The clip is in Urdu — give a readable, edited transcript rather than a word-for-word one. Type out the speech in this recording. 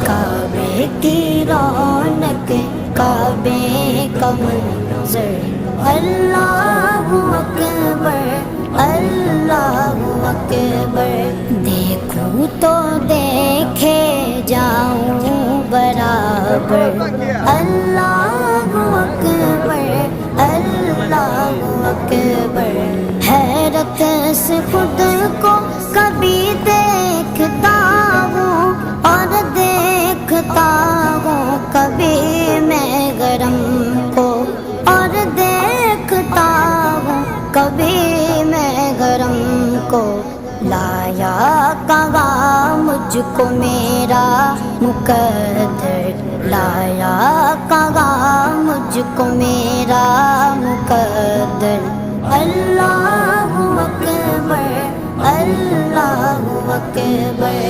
کعبے کی رونق کعبے کا منظر اللہ اکبر اللہ اکبر دیکھوں تو دیکھے جاؤں برابر اللہ اکبر اللہ اکبر حیرت سے خود کو کبھی دیکھتا ہوں اور دیکھتا ہوں کبھی میں گرم کو اور دیکھتا ہوں کبھی میں گرم کو لایا کہاں مجھ کو میرا مقدر لایا کہاں مجھ کو میرا مقدر اللہ اکبر اللہ اکبر